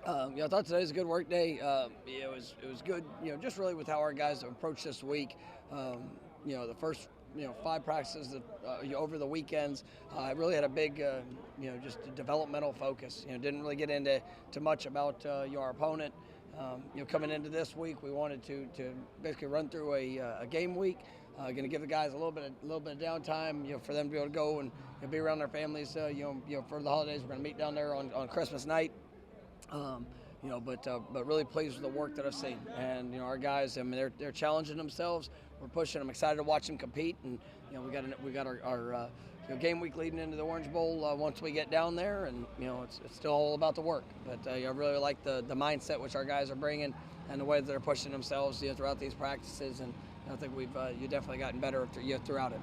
I thought today was a good work day. It was good. Just really with how our guys approached this week. The first 5 practices over the weekends. I really had a big just a developmental focus. Didn't really get into much about our opponent. Coming into this week, we wanted to basically run through a game week. Going to give the guys a little bit of downtime, for them to be able to go and be around their families. For the holidays, we're going to meet down there on Christmas night. But really pleased with the work that I've seen, and our guys. I mean, they're challenging themselves. We're pushing. I'm excited to watch them compete, and we got our game week leading into the Orange Bowl once we get down there, and it's still all about the work. But I really like the mindset which our guys are bringing, and the way that they're pushing themselves throughout these practices, and I think we've you definitely gotten better throughout it.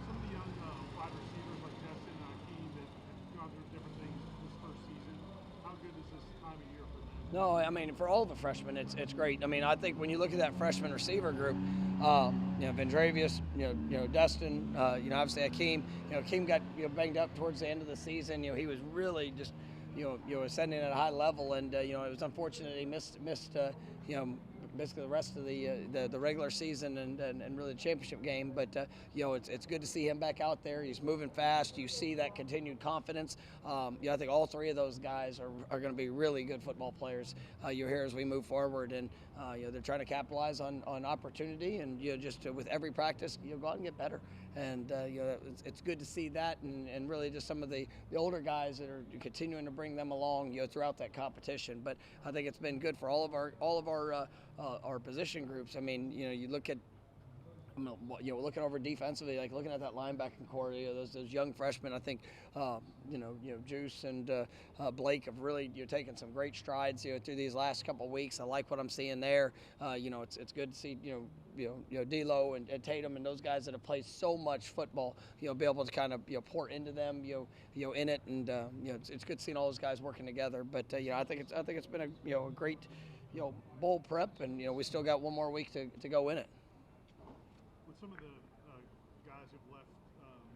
Some of the young wide receivers like Destin and Akeem that have gone through different things this first season, how good is this time of year for them? No, I mean, for all the freshmen, it's great. I mean, I think when you look at that freshman receiver group, Vendravius, Dustin, obviously Akeem. Akeem got banged up towards the end of the season. He was really just ascending at a high level, and it was unfortunate he missed basically the rest of the regular season and really the championship game. But it's good to see him back out there. He's moving fast. You see that continued confidence. I think all three of those guys are going to be really good football players. You're here as we move forward, and they're trying to capitalize on opportunity, and just with every practice, go out and get better. And it's good to see that, and really just some of the older guys that are continuing to bring them along throughout that competition. But I think it's been good for all of our position groups. I mean, you look at looking over defensively, like looking at that linebacking core, those young freshmen. I think Juice and Blake have really taken some great strides through these last couple of weeks. I like what I'm seeing there. It's good to see D'Lo and Tatum and those guys that have played so much football. Be able to kind of pour into them in it, and it's good seeing all those guys working together. But I think it's been a great bowl prep, and we still got one more week to go in it. With some of the guys who've left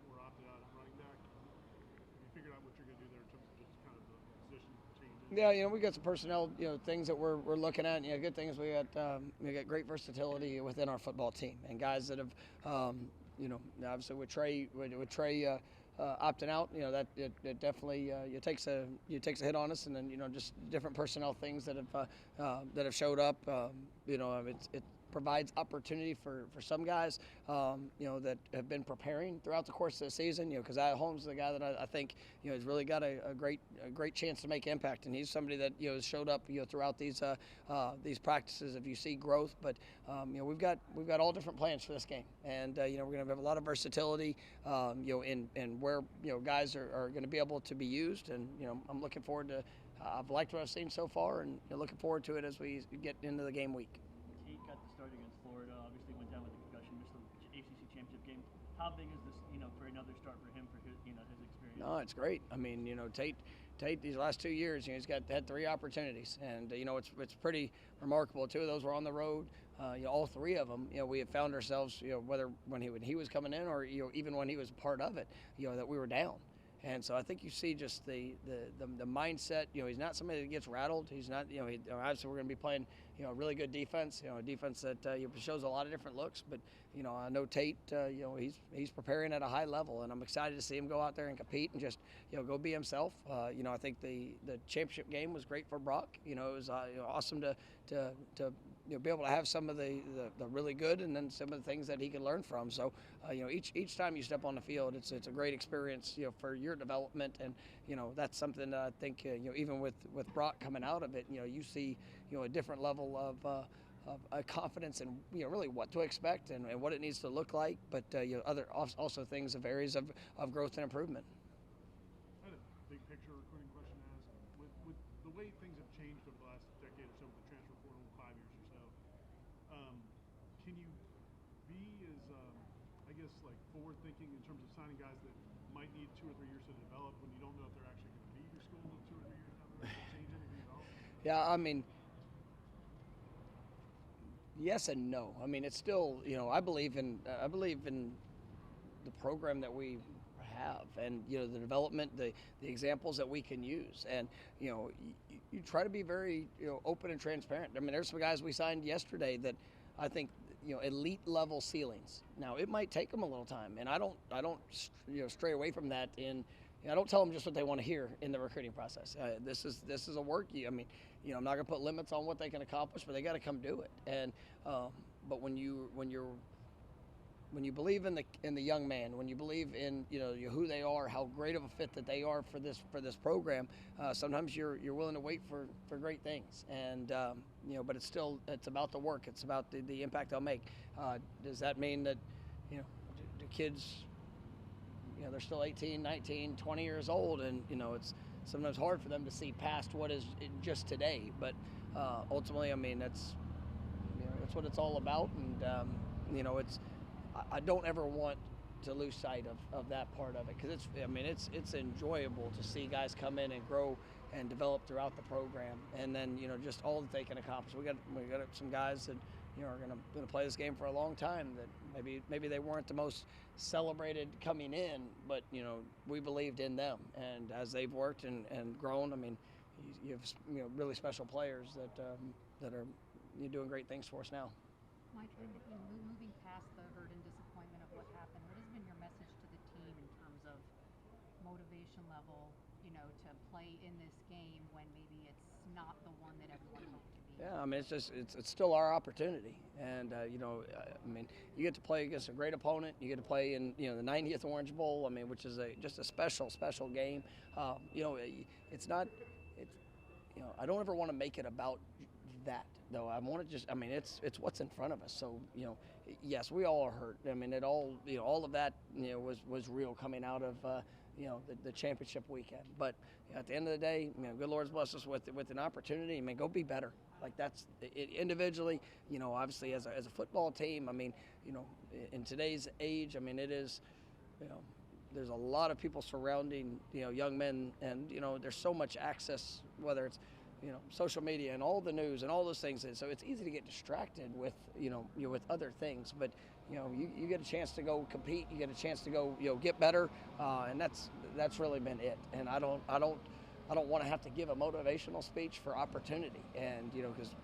or opted out at running back, have you figured out what you're going to do there in terms of just kind of the position changes? Yeah, we got some personnel, things that we're looking at. Good things. We got great versatility within our football team, and guys that have, obviously with Trey opting out, that it definitely it takes a hit on us, and then just different personnel things that have showed up. It provides opportunity for some guys, that have been preparing throughout the course of the season. Caziah Holmes is the guy that I think has really got a great chance to make impact, and he's somebody that has showed up throughout these practices. If you see growth, but we've got all different plans for this game, and we're going to have a lot of versatility, in where guys are going to be able to be used, and I'm looking forward to. I've liked what I've seen so far, and looking forward to it as we get into the game week. Tate got the start against Florida. Obviously went down with a concussion, missed the ACC championship game. How big is this, for another start for him, for his experience? No, it's great. I mean, Tate these last 2 years, he's had 3 opportunities, and it's pretty remarkable. 2 of those were on the road. All 3 of them, we have found ourselves, whether when he was coming in or even when he was part of it, that we were down. And so I think you see just the mindset. He's not somebody that gets rattled. He's not. Obviously we're going to be playing really good defense. A defense that shows a lot of different looks. But I know Tate. He's preparing at a high level, and I'm excited to see him go out there and compete and just go be himself. I think the championship game was great for Brock. It was awesome to be able to have some of the really good, and then some of the things that he can learn from. So each time you step on the field, it's a great experience for your development, and that's something that I think even with Brock coming out of it, you see a different level of confidence and really what to expect and what it needs to look like, but other also things of areas of growth and improvement. I had a big picture recruiting question to ask. With the way things have changed over the last decade or so with the transfer portal, 5 years or so, can you be as like forward thinking in terms of signing guys that might need 2 or 3 years to develop when you don't know if they're actually going to be your school 2 or 3 years down the road? Does it change anything at all? Yeah, I mean, yes and no. I mean, it's still, I believe in the program that we have, and the development, the examples that we can use, and you try to be very open and transparent. I mean, there's some guys we signed yesterday that I think elite level ceilings. Now it might take them a little time, and I don't stray away from that. I don't tell them just what they want to hear in the recruiting process. This is a work. I'm not going to put limits on what they can accomplish, but they got to come do it. And but when you believe in the young man, when you believe in who they are, how great of a fit that they are for this program, sometimes you're willing to wait for great things. And but it's about the work. It's about the impact they'll make. Does that mean that the kids they're still 18, 19, 20 years old, and it's sometimes hard for them to see past what is just today. But ultimately, I mean that's what it's all about, and I don't ever want to lose sight of that part of it, because it's enjoyable to see guys come in and grow and develop throughout the program, and then just all that they can accomplish. We got some guys that are going to play this game for a long time, that maybe they weren't the most celebrated coming in, but we believed in them, and as they've worked and grown, I mean, you have really special players that are doing great things for us now. Mike, moving past the hurt and disappointment of what happened, what has been your message to the team in terms of motivation level, to play in this game when maybe it's not the one that everyone hoped to be? Yeah, I mean, it's still our opportunity, and I mean, you get to play against a great opponent. You get to play in the 90th Orange Bowl. I mean, which is just a special game. It's not. I don't ever want to make it about that, though. I want to it's what's in front of us. So yes, we all are hurt. I mean, all of that was real coming out of the championship weekend. But at the end of the day, good Lord's blessed us with an opportunity. I mean, go be better. Like that's it, individually. Obviously as a football team. I mean, in today's age, I mean, it is. There's a lot of people surrounding young men, and there's so much access, whether it's social media and all the news and all those things. So it's easy to get distracted with with other things. But you get a chance to go compete, you get a chance to go get better, and that's really been it. And I don't want to have to give a motivational speech for opportunity. And because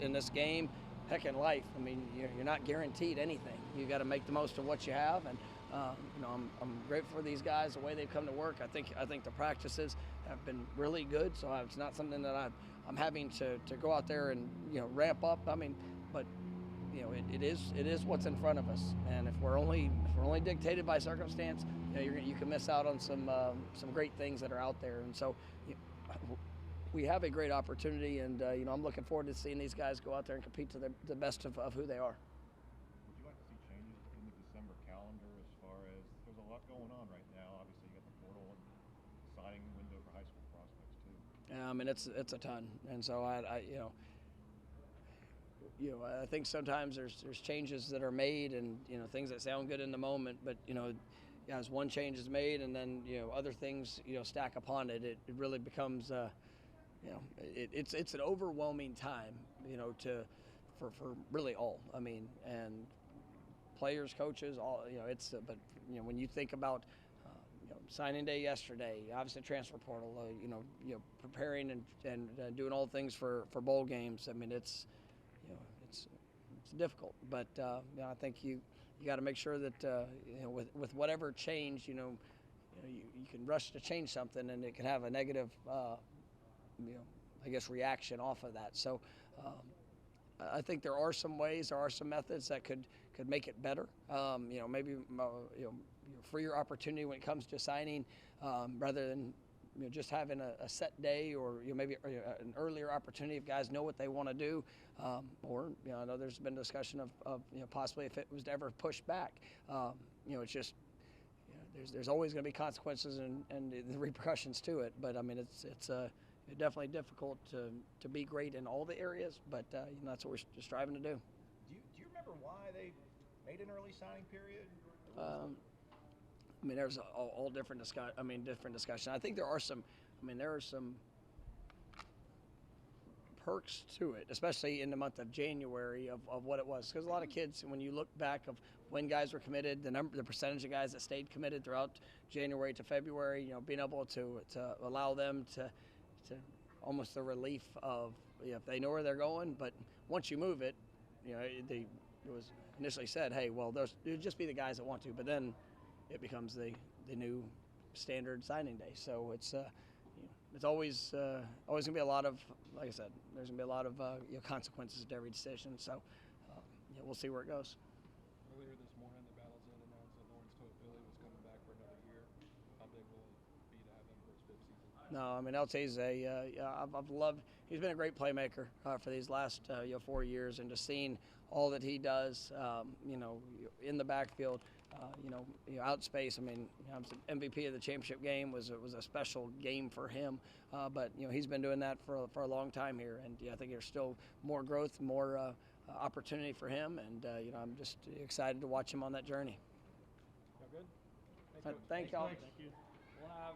in this game, heck, in life, I mean, you're not guaranteed anything. You got to make the most of what you have, and I'm grateful for these guys, the way they've come to work. I think the practices have been really good, so it's not something that I'm having to go out there and ramp up. I mean, but it is what's in front of us, and if we're only dictated by circumstance, you can miss out on some great things that are out there. And so we have a great opportunity, and I'm looking forward to seeing these guys go out there and compete to the best of who they are. Would you like to see changes in the December calendar as far as there's a lot going on right now? Obviously, you got the portal and signing window for high school prospects too. Yeah, I mean it's a ton, and so I think sometimes there's changes that are made, and things that sound good in the moment, but as one change is made and then other things stack upon it, it really becomes it's an overwhelming time for really all. I mean, and players, coaches, all but when you think about signing day yesterday, obviously transfer portal, preparing and doing all things for bowl games. I mean, it's difficult, but I think you got to make sure that with whatever change, you can rush to change something, and it can have a negative, I guess, reaction off of that. So I think there are some ways, there are some methods that could make it better. Maybe freer opportunity when it comes to signing, rather than just having a set day, or maybe an earlier opportunity if guys know what they want to do, or I know there's been discussion of possibly if it was to ever pushed back. It's just there's always going to be consequences and the repercussions to it. But I mean it's definitely difficult to be great in all the areas, but that's what we're striving to do. Do you remember why they made an early signing period? I mean, there's all different discussion. I think there are some perks to it, especially in the month of January of what it was. Because a lot of kids, when you look back of when guys were committed, the percentage of guys that stayed committed throughout January to February. Being able to allow them to almost the relief of if they know where they're going, but once you move it, it was initially said, hey, well, it'll just be the guys that want to, but then it becomes the new standard signing day. So it's always gonna be a lot of, like I said, there's gonna be a lot of consequences to every decision. So we'll see where it goes. Earlier this morning, the Battle's End announced that Lawrence Toafili was coming back for another year. How big will it be to have him for his 5th season? No, I mean, Tate's I've loved. He's been a great playmaker for these last 4 years, and just seeing all that he does, in the backfield, out space. I mean, MVP of the championship game was a special game for him, but he's been doing that for a long time here, and I think there's still more growth, more opportunity for him, and I'm just excited to watch him on that journey. All good? Thank y'all. Thank you. We'll have